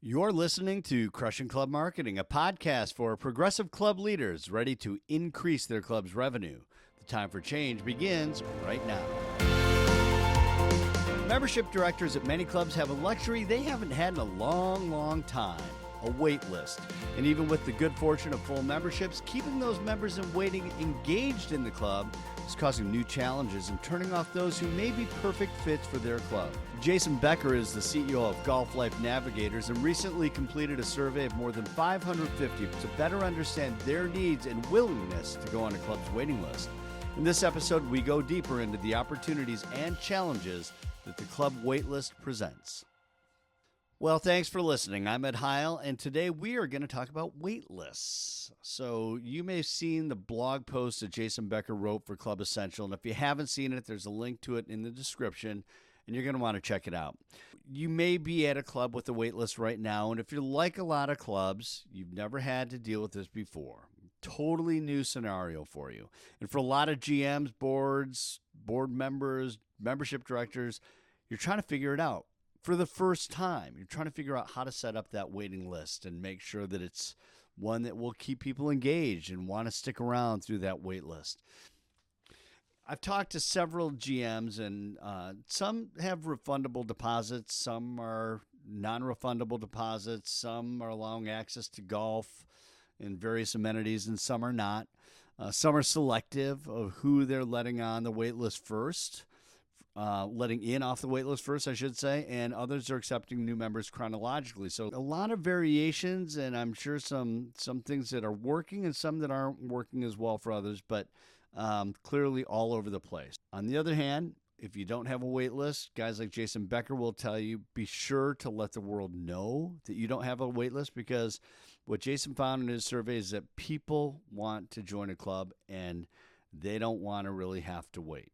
You're listening to Crushing Club Marketing, a podcast for progressive club leaders ready to increase their club's revenue. The time for change begins right now. Membership directors at many clubs have a luxury they haven't had in a long time, a wait list. And even with the good fortune of full memberships, keeping those members in waiting engaged in the club is causing new challenges and turning off those who may be perfect fits for their club. Jason Becker is the CEO of Golf Life Navigators and recently completed a survey of more than 550 to better understand their needs and willingness to go on a club's waiting list. In this episode, we go deeper into the opportunities and challenges that the club waitlist presents. Well, thanks for listening. I'm Ed Heil, and today we are going to talk about waitlists. So you may have seen the blog post that Jason Becker wrote for Club Essential, and if you haven't seen it, there's a link to it in the description, and you're going to want to check it out. You may be at a club with a waitlist right now, and if you're like a lot of clubs, you've never had to deal with this before. Totally new scenario for you. And for a lot of GMs, board members, membership directors, you're trying to figure it out. For the first time, you're trying to figure out how to set up that waiting list and make sure that it's one that will keep people engaged and want to stick around through that wait list. I've talked to several GMs, and some have refundable deposits, some are non-refundable deposits, some are allowing access to golf and various amenities, and some are not. Some are selective of who they're letting on the wait list first. Letting in off the waitlist first, I should say, and others are accepting new members chronologically. So a lot of variations, and I'm sure some things that are working and some that aren't working as well for others, but clearly all over the place. On the other hand, if you don't have a waitlist, guys like Jason Becker will tell you, be sure to let the world know that you don't have a waitlist, because what Jason found in his survey is that people want to join a club and they don't want to really have to wait.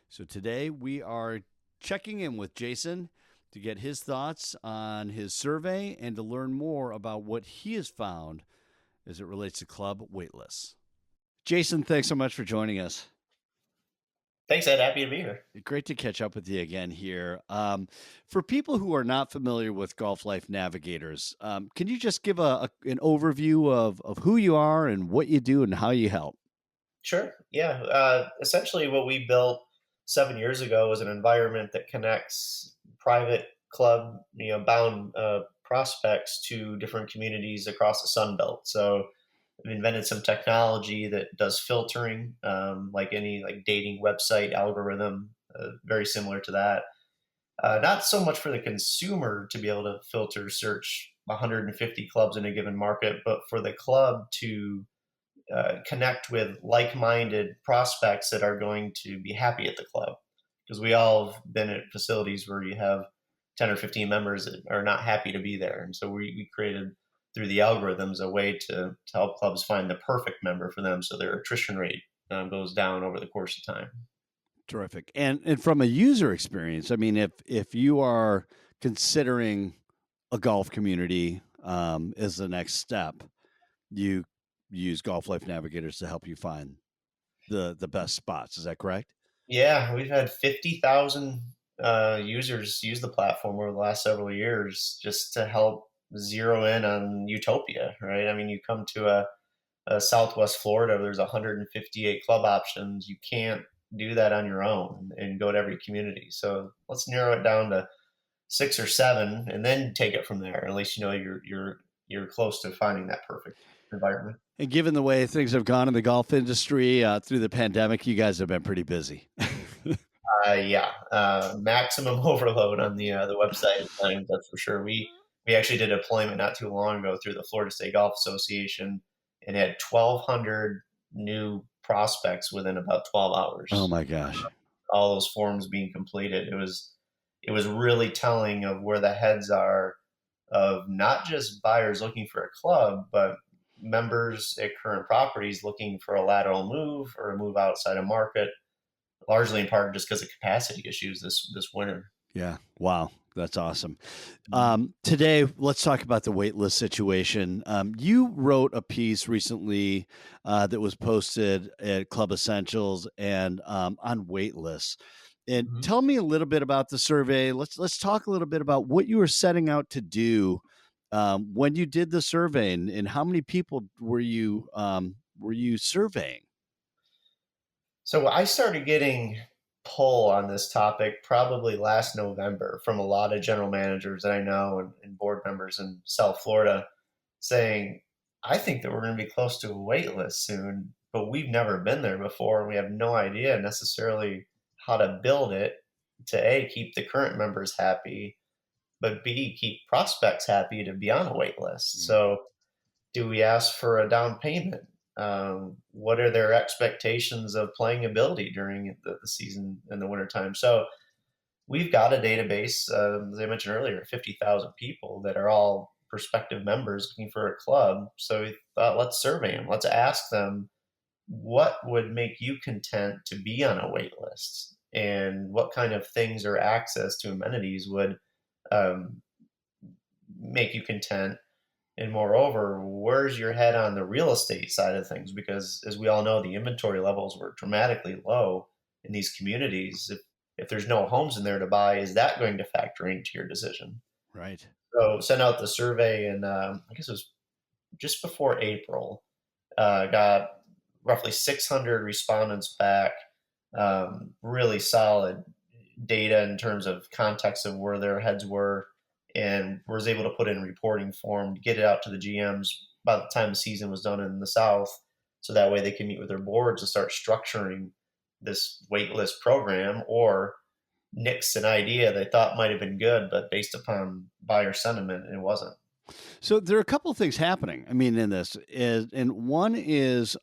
So today we are checking in with Jason to get his thoughts on his survey and to learn more about what he has found as it relates to club waitlists. Jason, thanks so much for joining us. Thanks, Ed. Happy to be here. Great to catch up with you again here. For people who are not familiar with Golf Life Navigators, can you just give an overview of who you are and what you do and how you help? Sure. Yeah. Essentially, what we built 7 years ago was an environment that connects private club, bound prospects to different communities across the Sun Belt. So we invented some technology that does filtering, like any dating website algorithm, very similar to that. Not so much for the consumer to be able to filter search 150 clubs in a given market, but for the club to connect with like-minded prospects that are going to be happy at the club. Because we all have been at facilities where you have 10 or 15 members that are not happy to be there. And so we created, through the algorithms, a way to help clubs find the perfect member for them so their attrition rate goes down over the course of time. Terrific. And from a user experience, I mean, if you are considering a golf community as the next step, you use Golf Life Navigators to help you find the best spots. Is that correct? Yeah, we've had 50,000 users use the platform over the last several years just to help zero in on utopia, right? I mean, you come to a Southwest Florida where there's 158 club options. You can't do that on your own and go to every community. So let's narrow it down to 6 or 7 and then take it from there. At least you're close to finding that perfect environment. And given the way things have gone in the golf industry through the pandemic, you guys have been pretty busy. Maximum overload on the website at times, that's for sure. We actually did a deployment not too long ago through the Florida State Golf Association and had 1,200 new prospects within about 12 hours. Oh my gosh! All those forms being completed. It was really telling of where the heads are of not just buyers looking for a club, but members at current properties looking for a lateral move or a move outside of market, largely in part just because of capacity issues this winter. Yeah. Wow. That's awesome. Today, let's talk about the waitlist situation. You wrote a piece recently that was posted at Club Essentials and on waitlists. And Mhm. tell me a little bit about the survey. Let's talk a little bit about what you were setting out to do when you did the survey, and how many people were you surveying? So I started getting pull on this topic probably last November from a lot of general managers that I know and board members in South Florida saying, I think that we're going to be close to a wait list soon, but we've never been there before. And we have no idea necessarily how to build it to A, keep the current members happy, but B, keep prospects happy to be on a wait list. Mm. So do we ask for a down payment? What are their expectations of playing ability during the season in the wintertime? So we've got a database, as I mentioned earlier, 50,000 people that are all prospective members looking for a club. So we thought, let's survey them. Let's ask them what would make you content to be on a wait list, and what kind of things or access to amenities would um, make you content, and moreover, where's your head on the real estate side of things? Because as we all know, the inventory levels were dramatically low in these communities. If there's no homes in there to buy, is that going to factor into your decision? Right. So sent out the survey, and I guess it was just before April. Got roughly 600 respondents back. Really solid data in terms of context of where their heads were, and was able to put in reporting form to get it out to the GMs by the time the season was done in the South, so that way they can meet with their boards and start structuring this waitlist program, or nix an idea they thought might have been good, but based upon buyer sentiment, it wasn't. So there are a couple of things happening. I mean, in this is, and one is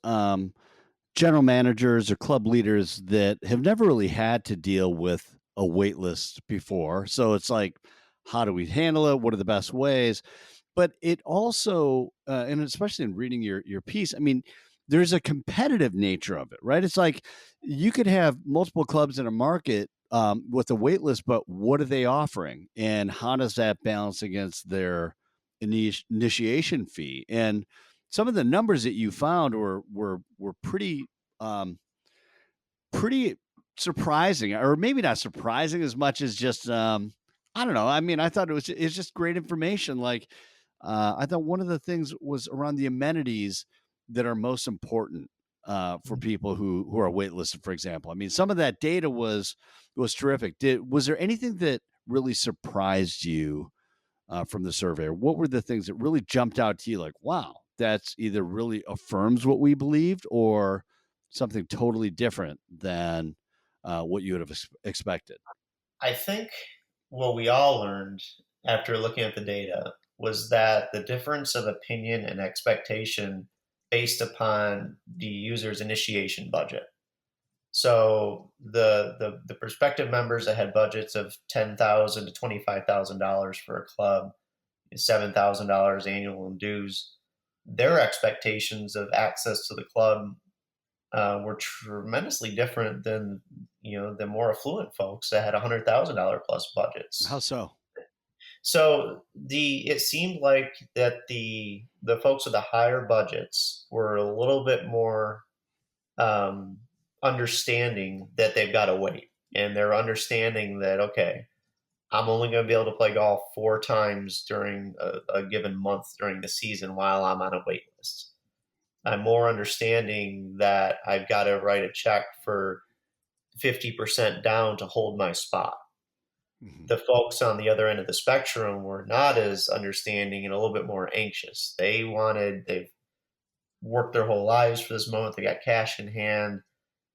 general managers or club leaders that have never really had to deal with a wait list before. So it's like, how do we handle it? What are the best ways? But it also, and especially in reading your piece, I mean, there's a competitive nature of it, right? It's like you could have multiple clubs in a market with a wait list, but what are they offering, and how does that balance against their initiation fee? And some of the numbers that you found were um, pretty surprising, or maybe not surprising as much as just I don't know. I mean, I thought it's just great information. Like I thought one of the things was around the amenities that are most important for people who are waitlisted, for example. I mean, some of that data was terrific. Was there anything that really surprised you from the survey? Or what were the things that really jumped out to you? Like, wow, that's either really affirms what we believed, or something totally different than what you would have expected. I think what we all learned after looking at the data was that the difference of opinion and expectation based upon the user's initiation budget. So the prospective members that had budgets of $10,000 to $25,000 for a club, $7,000 annual in dues, their expectations of access to the club were tremendously different than the more affluent folks that had $100,000 plus How budgets. so? So the it seemed like that the folks with the higher budgets were a little bit more um, understanding that they've got to wait, and they're understanding that, okay, I'm only going to be able to play golf 4 times during a given month during the season while I'm on a wait list. I'm more understanding that I've got to write a check for 50% down to hold my spot. Mhm. The folks on the other end of the spectrum were not as understanding and a little bit more anxious. They've worked their whole lives for this moment. They got cash in hand,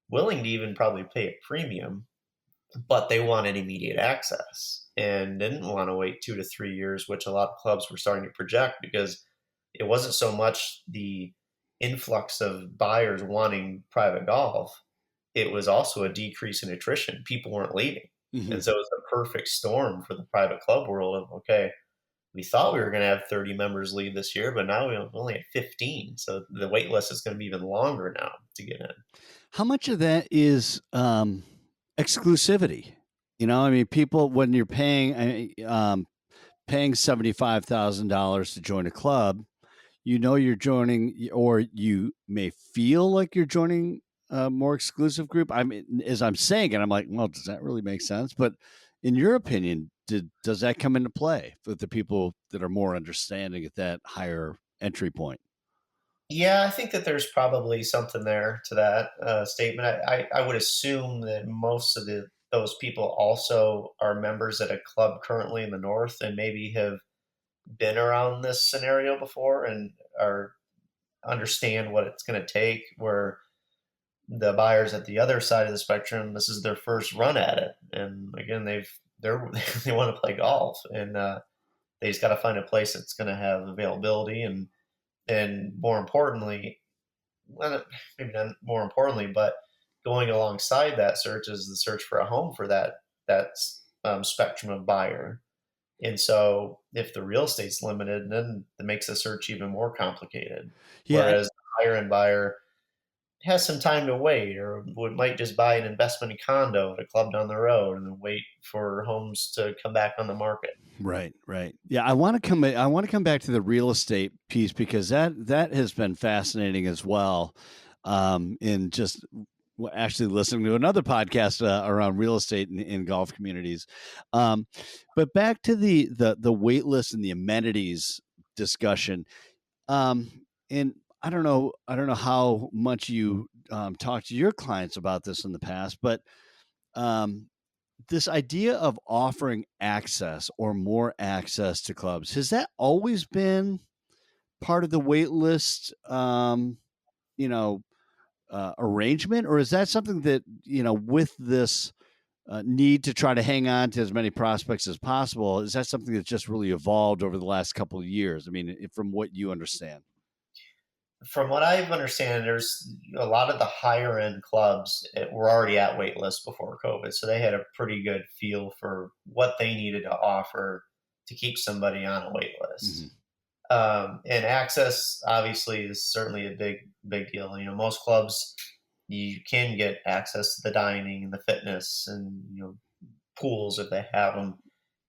willing to even probably pay a premium, but they wanted immediate access and didn't want to wait 2 to 3 years, which a lot of clubs were starting to project, because it wasn't so much the influx of buyers wanting private golf, it was also a decrease in attrition. People weren't leaving. Mhm. And so it was a perfect storm for the private club world of, okay, we thought we were going to have 30 members leave this year, but now we only have 15. So the wait list is going to be even longer now to get in. How much of that is exclusivity? You know, I mean, people when you're paying $75,000 to join a club, you know you're joining, or you may feel like you're joining a more exclusive group? I mean, as I'm saying it, I'm like, well, does that really make sense? But in your opinion, does that come into play with the people that are more understanding at that higher entry point? Yeah, I think that there's probably something there to that statement. I would assume that most of those people also are members at a club currently in the north and maybe have been around this scenario before and are understand what it's going to take. Where the buyers at the other side of the spectrum, this is their first run at it, and again, they're they want to play golf, and they just got to find a place that's going to have availability and more importantly, well, maybe not more importantly, but going alongside that search is the search for a home for that spectrum of buyer. And so, if the real estate's limited, then it makes the search even more complicated. Yeah, Whereas the higher end buyer has some time to wait, or might just buy an investment condo at a club down the road and then wait for homes to come back on the market. right, right. Yeah, I want to come. I want to come back to the real estate piece because that has been fascinating as well. In just actually listening to another podcast around real estate in golf communities. Um, but back to the wait list and the amenities discussion. Um, and I don't know how much you talk to your clients about this in the past, but um, this idea of offering access or more access to clubs, has that always been part of the wait list, you know, arrangement, or is that something that, with this need to try to hang on to as many prospects as possible, is that something that's just really evolved over the last couple of years? I mean, from what you understand. From what I understand, there's a lot of the higher end clubs were already at wait lists before COVID, so they had a pretty good feel for what they needed to offer to keep somebody on a wait Hmm. list. And access obviously is certainly a big deal. Most clubs you can get access to the dining and the fitness and pools if they have them.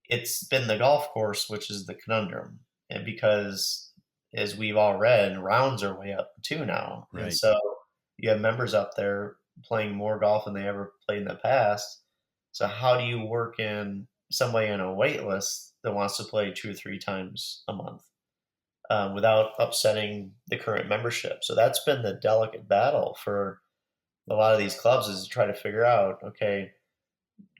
It's been the golf course which is the conundrum, and because as we've all read, rounds are way up too now, and Right. so you have members up there playing more golf than they ever played in the past. So how do you work in somebody on a wait list that wants to play 2 or 3 times a month? Without upsetting the current membership. So that's been the delicate battle for a lot of these clubs, is to try to figure out, okay,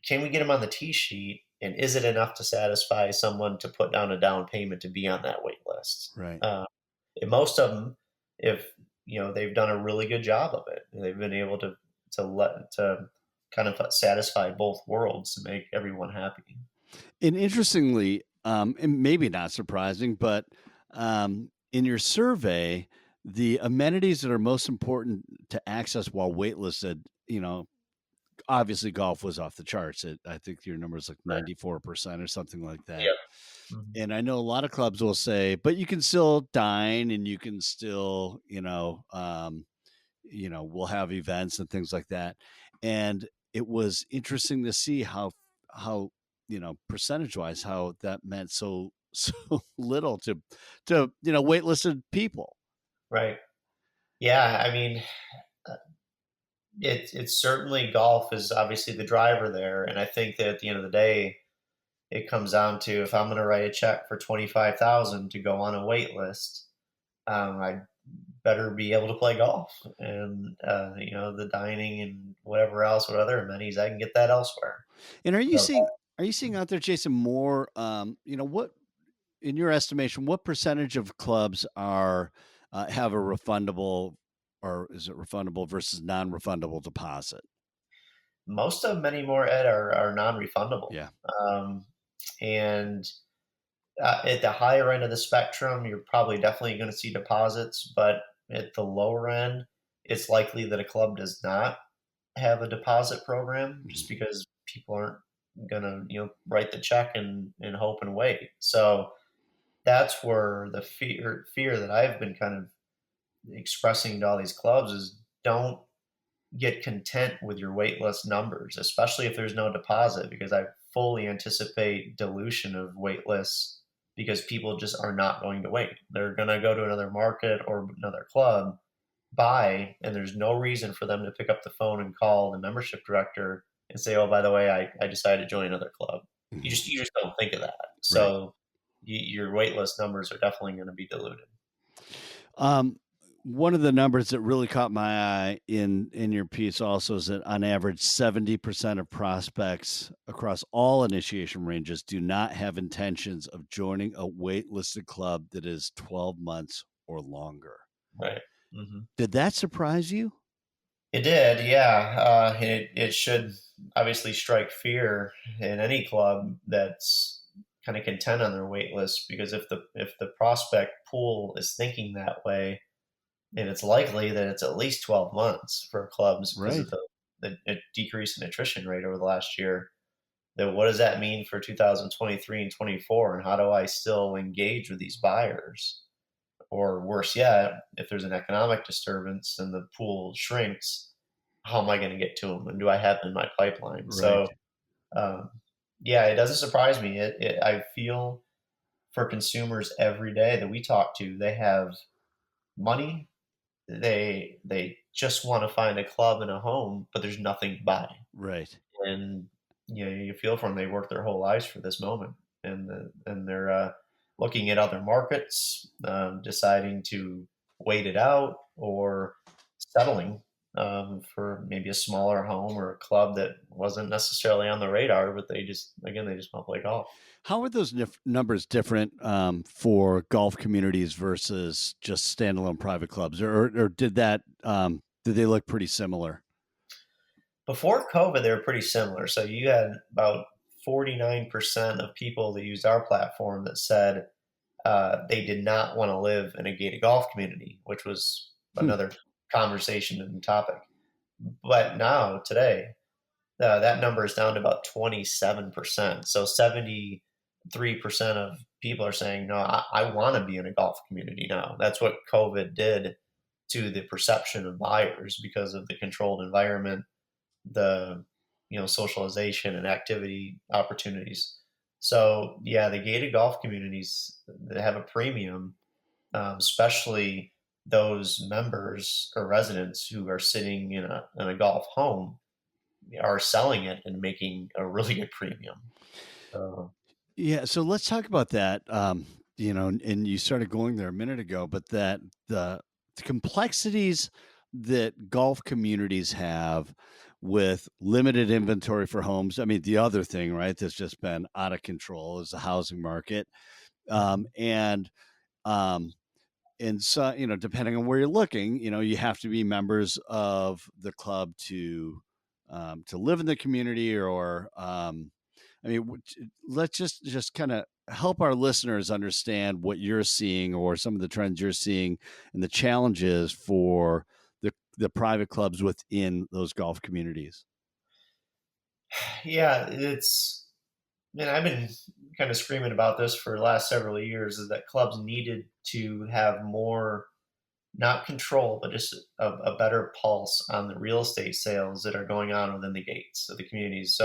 can we get them on the tee sheet, and is it enough to satisfy someone to put down a down payment to be on that wait list? Right. And most of them, if they've done a really good job of it, they've been able to kind of satisfy both worlds to make everyone happy. And interestingly, and maybe not surprising, but in your survey, the amenities that are most important to access while waitlisted, obviously golf was off the charts. I think your number is like Right. 94% or something like that. Yeah. Mhm. And I know a lot of clubs will say, but you can still dine and you can still, we'll have events and things like that. And it was interesting to see how percentage wise how that meant so so little to waitlisted people. Right. Yeah. I mean, uh, it's certainly golf is obviously the driver there, and I think that at the end of the day, it comes down to, if I'm going to write a check for 25,000 to go on a wait list, I better be able to play golf, and the dining and whatever else, what other amenities I can get that elsewhere. And So are you seeing out there, Jason, more what in your estimation, what percentage of clubs are have a refundable, or is it refundable versus non-refundable deposit? most of them anymore, Ed, are non-refundable, Yeah. um, and at the higher end of the spectrum, you're probably definitely going to see deposits, but at the lower end, it's likely that a club does not have a deposit program, just Mhm. because people aren't gonna write the check and hope and wait. So that's where the fear that I've been kind of expressing to all these clubs is, don't get content with your wait list numbers, especially if there's no deposit, because I fully anticipate dilution of wait lists, because people just are not going to wait. They're going to go to another market or another club, buy, and there's no reason for them to pick up the phone and call the membership director and say, "Oh, by the way, I decided to join another club." Mhm. You just don't think of that. Right. So your wait list numbers are definitely going to be diluted. Um, One of the numbers that really caught my eye in your piece also is that on average, 70% of prospects across all initiation ranges do not have intentions of joining a waitlisted club that is 12 months or longer. Right. Hmm. Did that surprise you? It did, yeah. It should obviously strike fear in any club that's kind of content on their wait list, because if the prospect pool is thinking that way, and it's likely that it's at least 12 months for clubs because of Right. the decrease in attrition rate over the last year. Then what does that mean for 2023 and 24? And how do I still engage with these buyers? Or worse yet, if there's an economic disturbance and the pool shrinks, how am I going to get to them? And do I have them in my pipeline? Right. So, um, yeah, it doesn't surprise me. I feel for consumers every day that we talk to, they have money. They just want to find a club and a home, but there's nothing to buy. Right. And you feel for them. They work their whole lives for this moment, and they're looking at other markets, deciding to wait it out, or settling for maybe a smaller home or a club that wasn't necessarily on the radar, but they just want to play golf. How are those numbers different for golf communities versus just standalone private clubs, or did they look pretty similar? Before COVID, they were pretty similar. So you had about 49% of people that used our platform that said they did not want to live in a gated golf community, which was Hmm. another conversation and topic. But now, today, that number is down to about 27%. So 73% of people are saying, no, I want to be in a golf community now. That's what COVID did to the perception of buyers because of the controlled environment, the socialization and activity opportunities. So yeah, the gated golf communities, they have a premium, especially those members or residents who are sitting in a golf home are selling it and making a really good premium. So Yeah, so let's talk about that. And you started going there a minute ago, but the complexities that golf communities have with limited inventory for homes. I mean, the other thing, right, that's just been out of control is the housing market. Um, mhm. and um, and so, depending on where you're looking, you have to be members of the club to live in the community, or I mean, let's just kind of help our listeners understand what you're seeing or some of the trends you're seeing and the challenges for the private clubs within those golf communities. Yeah, man, I've been kind of screaming about this for the last several years, is that clubs needed to have more, not control, but just a better pulse on the real estate sales that are going on within the gates of the communities.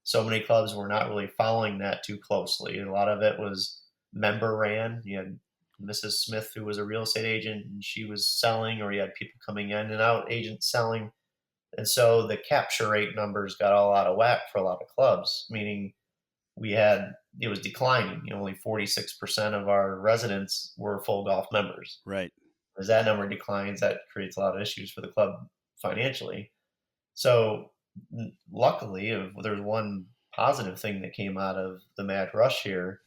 So many clubs were not really following that too closely. A lot of it was member ran. You had Mrs. Smith, who was a real estate agent, and she was selling, or you had people coming in and out, agents selling. And so the capture rate numbers got all out of whack for a lot of clubs, meaning it was declining. Only 46% of our residents were full golf members. Right. As that number declines, that creates a lot of issues for the club financially. So, luckily, if there's one positive thing that came out of the mad rush here,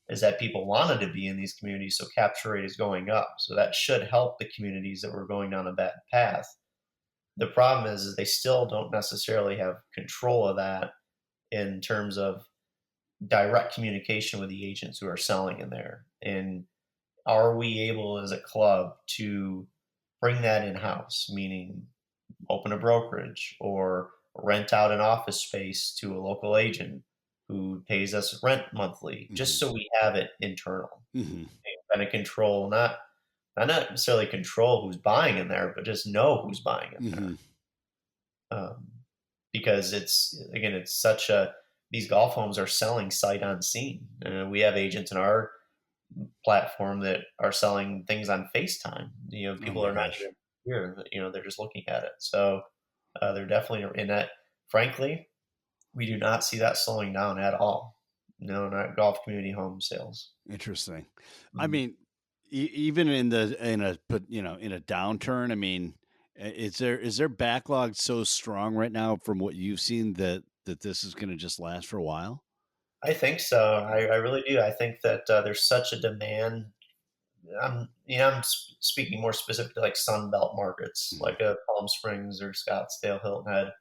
is that people wanted to be in these communities, so capture rate is going up. So that should help the communities that were going down a bad path. The problem is they still don't necessarily have control of that in terms of direct communication with the agents who are selling in there. And are we able as a club to bring that in house, meaning open a brokerage or rent out an office space to a local agent who pays us rent monthly, just Hmm. so we have it internal, Hmm. kind of control, not necessarily control who's buying in there, but just know who's buying in there. Hmm. Um, because it's such a these golf homes are selling sight unseen. We have agents in our platform that are selling things on FaceTime. Oh People my are not gosh. even year. They're just looking at it. So they're definitely in that. Frankly, we do not see that slowing down at all. No, not golf community home sales. Interesting. I Mhm. mean, even in a downturn, I mean, is their backlog so strong right now from what you've seen that this is going to just last for a while? I think so. I really do. I think that there's such a demand. I'm speaking more specifically like Sun Belt markets, Mhm. like Palm Springs or Scottsdale, Hilton Head,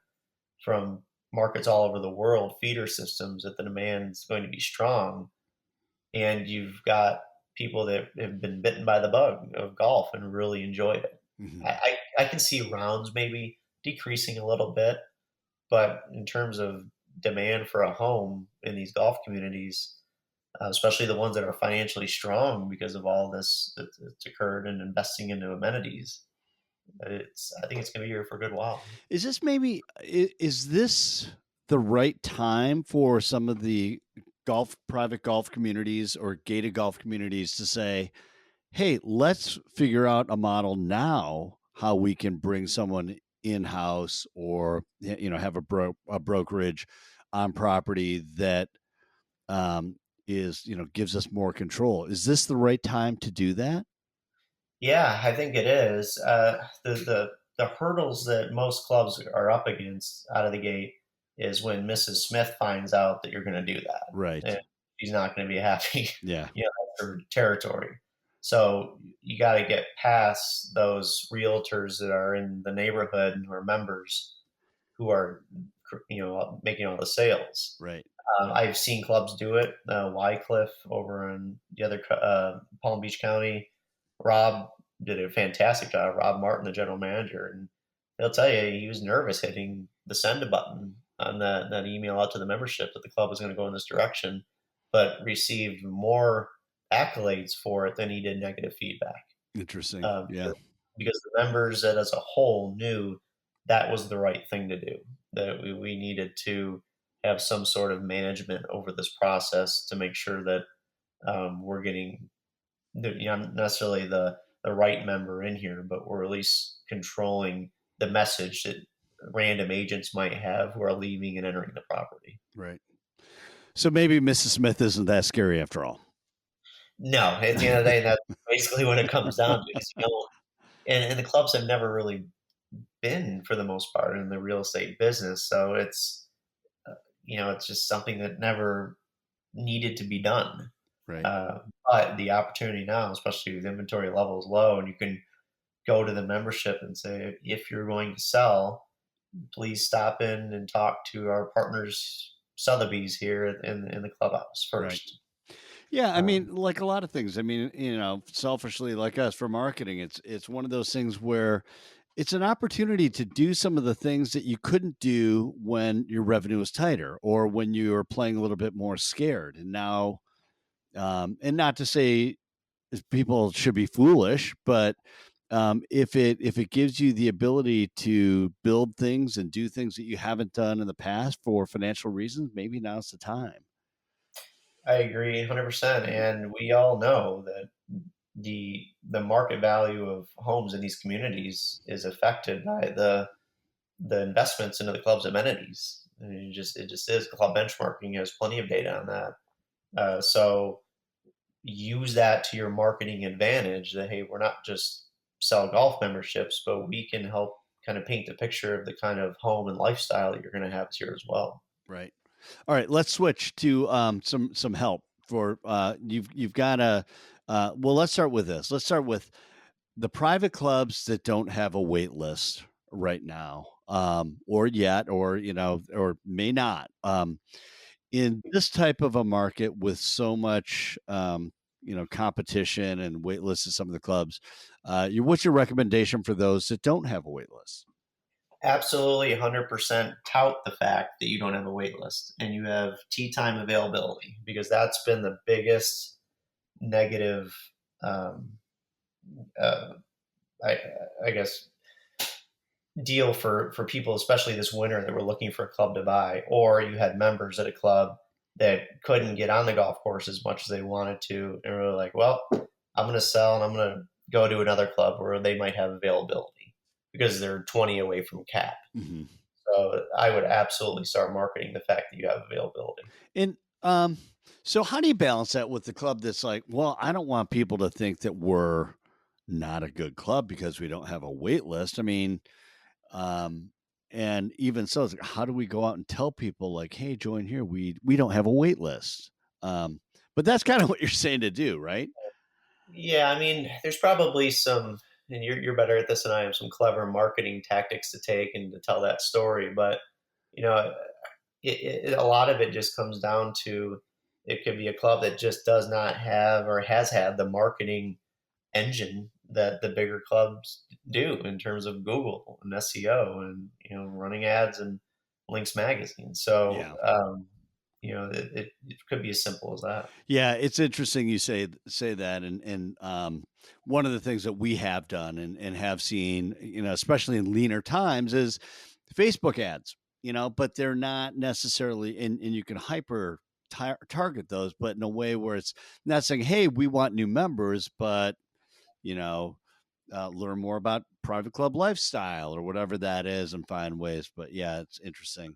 from markets all over the world, feeder systems that the demand is going to be strong. And you've got people that have been bitten by the bug of golf and really enjoyed it. Mhm. I can see rounds maybe decreasing a little bit, but in terms of demand for a home in these golf communities, especially the ones that are financially strong because of all this that's occurred and investing into amenities, I think it's going to be here for a good while. Is this maybe is this the right time for some of the private golf communities or gated golf communities to say, "Hey, let's figure out a model now how we can bring someone in-house or have a brokerage on property that is, gives us more control." Is this the right time to do that? Yeah, I think it is. The hurdles that most clubs are up against out of the gate is when Mrs. Smith finds out that you're going to do that, Right. and she's not going to be happy. Yeah. That's her territory. So you got to get past those realtors that are in the neighborhood and who are members who are making all the sales. Right. I've seen clubs do it. Wycliffe over in the other Palm Beach County, Rob did a fantastic job. Rob Martin, the general manager, and he'll tell you he was nervous hitting the send button on that email out to the membership that the club was going to go in this direction, but received more accolades for it than he did negative feedback. Interesting. Um, Yeah. because the members that as a whole knew that was the right thing to do, that we needed to have some sort of management over this process to make sure that we're getting not necessarily the right member in here, but we're at least controlling the message that random agents might have who are leaving and entering the property. Right. So maybe Mrs. Smith isn't that scary after all. No, at the end of the day, that's basically what it comes down to. Is, and the clubs have never really been, for the most part, in the real estate business, so it's just something that never needed to be done. Right. Uh, but the opportunity now, especially with inventory levels low, and you can go to the membership and say, if you're going to sell, please stop in and talk to our partners, Sotheby's here in the clubhouse Right. first. Yeah, I Um, mean, like a lot of things. I mean, selfishly, like us for marketing, it's one of those things where it's an opportunity to do some of the things that you couldn't do when your revenue was tighter or when you were playing a little bit more scared. And now, and not to say people should be foolish, but if it gives you the ability to build things and do things that you haven't done in the past for financial reasons, maybe now's the time. I agree 100%, and we all know that the market value of homes in these communities is affected by the investments into the club's amenities. And it just is. Club benchmarking has plenty of data on that. So use that to your marketing advantage. That hey, we're not just sell golf memberships, but we can help kind of paint the picture of the kind of home and lifestyle that you're going to have here as well. Right. All right, let's switch to some help for you've got a well, let's start with this. Let's start with the private clubs that don't have a wait list right now, or yet, or or may not. In this type of a market with so much competition and wait lists at some of the clubs, what's your recommendation for those that don't have a wait list? Absolutely 100% tout the fact that you don't have a wait list and you have tea time availability, because that's been the biggest negative, um, uh, I, I guess, deal for people, especially this winter, that were looking for a club to buy, or you had members at a club that couldn't get on the golf course as much as they wanted to, and were like, well, I'm going to sell and I'm going to go to another club where they might have availability. because they're 20 away from cap. Hmm. So I would absolutely start marketing the fact that you have availability. And so how do you balance that with the club that's like, well, I don't want people to think that we're not a good club because we don't have a wait list. I mean, um, and even so, it's like, how do we go out and tell people like, hey, join here? We don't have a wait list. Um, but that's kind of what you're saying to do, right? Yeah, I mean, there's probably some, and you're better at this than I am, some clever marketing tactics to take and to tell that story. But you know, a lot of it just comes down to it could be a club that just does not have or has had the marketing engine that the bigger clubs do in terms of Google and SEO and running ads and links magazine. So Yeah. it could be as simple as that. Yeah, it's interesting you say that, and one of the things that we have done and have seen, especially in leaner times, is Facebook ads. But they're not necessarily, and you can hyper target those, but in a way where it's not saying, "Hey, we want new members," but you know, learn more about private club lifestyle or whatever that is, and find ways. But yeah, it's interesting.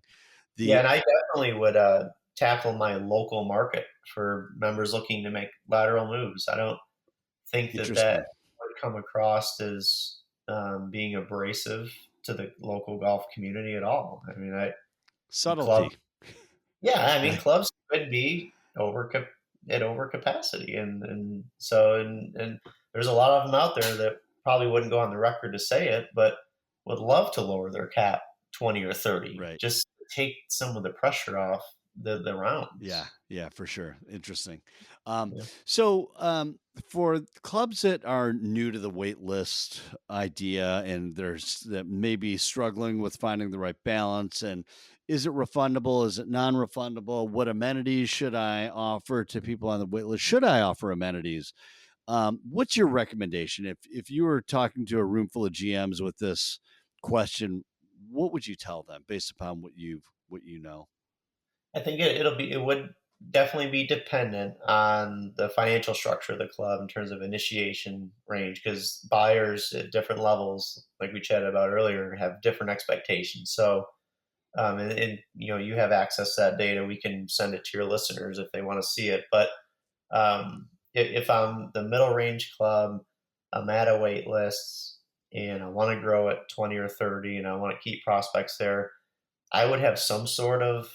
Yeah, The and I definitely would tackle my local market for members looking to make lateral moves. I don't think that Interesting would come across as being abrasive to the local golf community at all. I mean, club, subtlety, yeah, I mean, right? clubs could be at overcapacity, and so and there's a lot of them out there that probably wouldn't go on the record to say it, but would love to lower their cap 20 or 30 Right. just to take some of the pressure off the Yeah, rounds. yeah, for sure. Interesting. Um, Yeah. so for clubs that are new to the wait list idea and there's that may be struggling with finding the right balance, and is it refundable? Is it non-refundable? What amenities should I offer to people on the wait list? Should I offer amenities? What's your recommendation if you were talking to a room full of GMs with this question? What would you tell them based upon what you know? I think it would definitely be dependent on the financial structure of the club in terms of initiation range, because buyers at different levels, like we chatted about earlier, have different expectations. So, and you have access to that data. We can send it to your listeners if they want to see it. But if I'm the middle range club, I'm at a wait list and I want to grow at 20 or 30 and I want to keep prospects there, I would have some sort of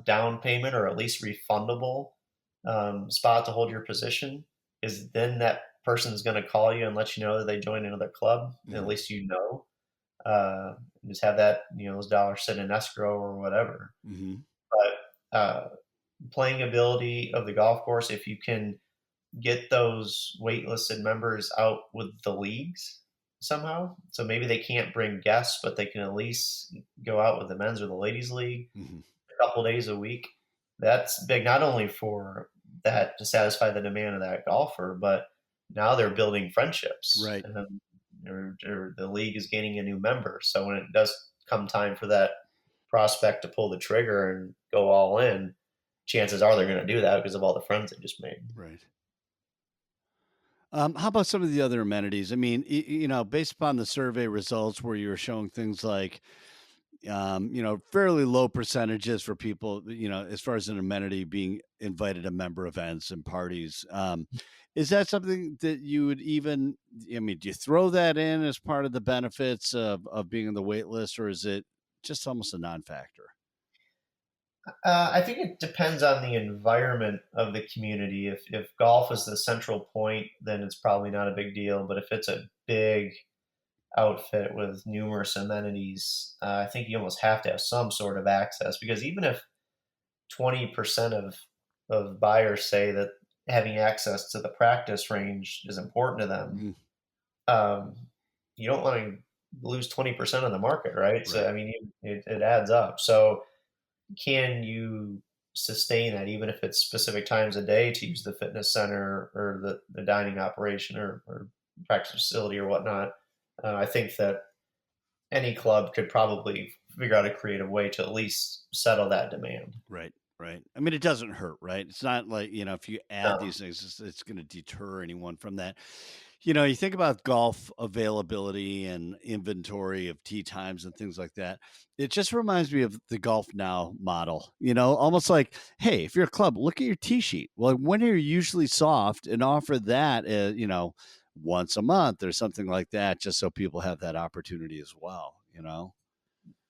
down payment or at least refundable spot to hold your position, is then that person is going to call you and let you know that they joined another club, and at Mhm, least uh, just have that those dollars sit in escrow or whatever. mhm, But playing ability of the golf course, if you can get those waitlisted members out with the leagues somehow, so maybe they can't bring guests, but they can at least go out with the men's or the ladies league mhm. a couple days a week. That's big, not only for that to satisfy the demand of that golfer, but now they're building friendships, Right. or the league is gaining a new member. So when it does come time for that prospect to pull the trigger and go all in, chances are they're going to do that because of all the friends they just made. Right. How about some of the other amenities? I mean, based upon the survey results where you were showing things like, fairly low percentages for people, as far as an amenity being invited to member events and parties. Is that something that you would even, I mean, do you throw that in as part of the benefits of being on the wait list, or is it just almost a non factor? I think it depends on the environment of the community. If golf is the central point, then it's probably not a big deal. But if it's a big outfit with numerous amenities, I think you almost have to have some sort of access, because even if 20% of buyers say that having access to the practice range is important to them, Mm, um, you don't want to lose 20% of the market, right? So right. I mean, it adds up. So can you sustain that even if it's specific times a day to use the fitness center or the dining operation or practice facility or whatnot? I think that any club could probably figure out a creative way to at least settle that demand. Right. Right. I mean, it doesn't hurt, right? It's not like, if you add No. these things, it's going to deter anyone from that. You think about golf availability and inventory of tee times and things like that. It just reminds me of the Golf Now model, almost like, hey, if you're a club, look at your tee sheet. Well, when are you usually soft and offer that, once a month or something like that, just so people have that opportunity as well.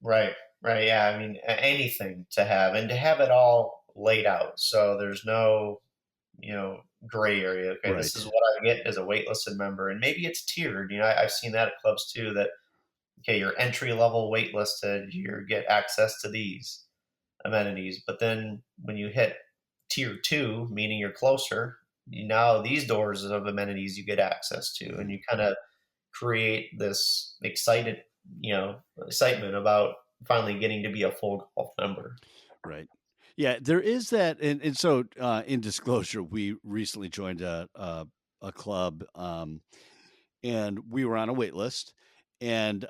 Right, right. Yeah, I mean, anything to have and to have it all laid out, so there's no, gray area. Okay, this is Right. what I get as a waitlisted member, and maybe it's tiered. I've seen that at clubs too. That okay, you're entry level waitlisted, you get access to these amenities, but then when you hit tier two, meaning you're closer, now these doors of amenities you get access to, and Mhm. you kind of create this excitement about finally getting to be a full golf member. Right. Yeah, there is that, and so in disclosure, we recently joined a club, and we were on a wait list, and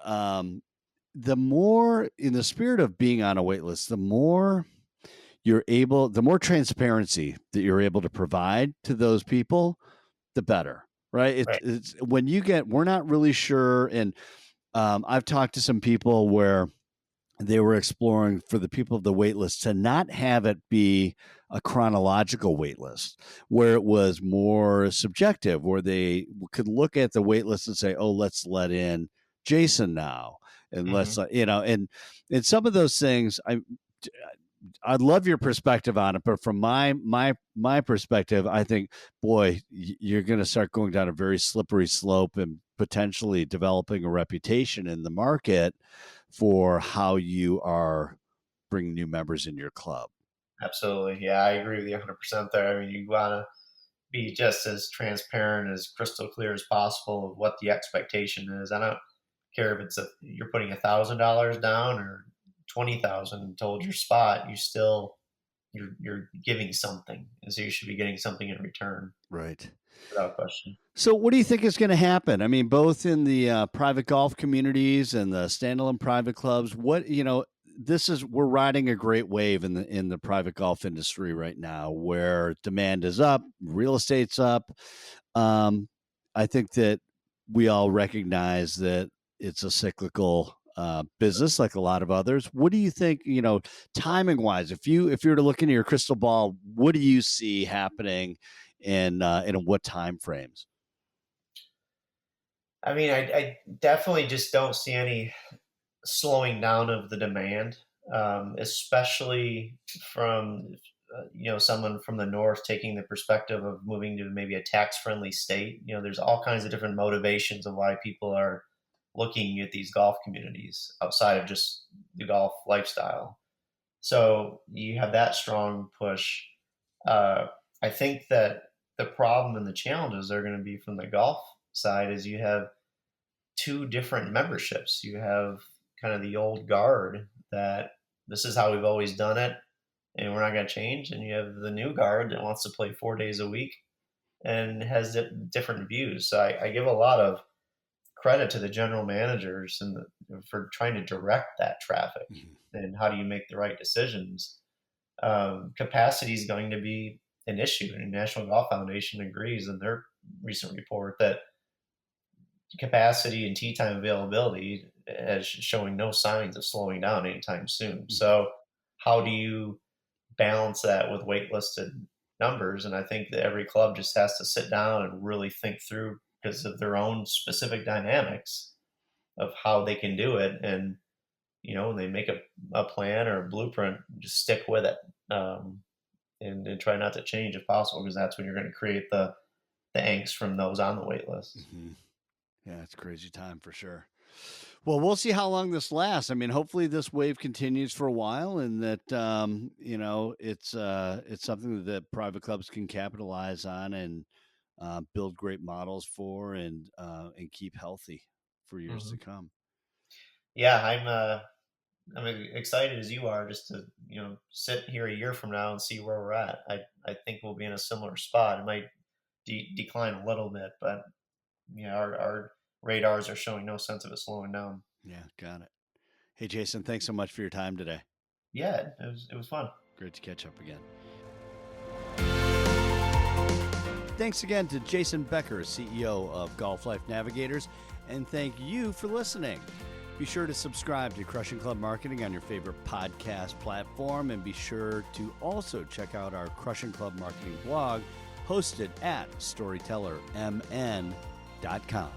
the more in the spirit of being on a wait list, the more transparency that you're able to provide to those people, the better. Right. Right. It's when we're not really sure. And I've talked to some people where they were exploring for the people of the wait list to not have it be a chronological wait list where it was more subjective, where they could look at the wait list and say, oh, let's let in Jason now. And let's, Hmm. and some of those things, I'd love your perspective on it, but from my perspective, I think, boy, you're going to start going down a very slippery slope and potentially developing a reputation in the market for how you are bringing new members in your club. Absolutely. Yeah, I agree with you 100% there. I mean, you want to be just as transparent, as crystal clear as possible of what the expectation is. I don't care if you're putting $1,000 down or 20,000 towards your spot. You're giving something, and so you should be getting something in return Right. without question. So, what do you think is going to happen? I mean, both in the private golf communities and the standalone private clubs. We're riding a great wave in the private golf industry right now, where demand is up, real estate's up. Um, I think that we all recognize that it's a cyclical business, like a lot of others. What do you think? Timing wise, if you were to look into your crystal ball, what do you see happening, in what time frames? I mean, I definitely just don't see any slowing down of the demand, especially from someone from the north taking the perspective of moving to maybe a tax friendly state. There's all kinds of different motivations of why people are looking at these golf communities outside of just the golf lifestyle. So you have that strong push. Uh, I think that the problem and the challenges are going to be from the golf side is you have two different memberships. You have kind of the old guard that this is how we've always done it and we're not going to change. And you have the new guard that wants to play 4 days a week and has different views. So I give a lot of credit to the general managers for trying to direct that traffic Mhm. and how do you make the right decisions. Capacity is going to be an issue, and the National Golf Foundation agrees in their recent report that capacity and tee time availability is showing no signs of slowing down anytime soon. Mhm. So, how do you balance that with waitlisted numbers? And I think that every club just has to sit down and really think through because of their own specific dynamics of how they can do it. And, when they make a plan or a blueprint, just stick with it, and try not to change if possible, because that's when you're going to create the angst from those on the wait list. Mhm. Yeah, it's a crazy time for sure. Well, we'll see how long this lasts. I mean, hopefully this wave continues for a while, and that it's something that private clubs can capitalize on and build great models for, and keep healthy for years to Hmm. come. Yeah, I'm excited as you are just to sit here a year from now and see where we're at. I think we'll be in a similar spot. It might decline a little bit, but our radars are showing no sense of it slowing down. Yeah, got it. Hey, Jason, thanks so much for your time today. Yeah, it was fun. Great to catch up again. Thanks again to Jason Becker, CEO of Golf Life Navigators, and thank you for listening. Be sure to subscribe to Crushing Club Marketing on your favorite podcast platform, and be sure to also check out our Crushing Club Marketing blog hosted at storytellermn.com.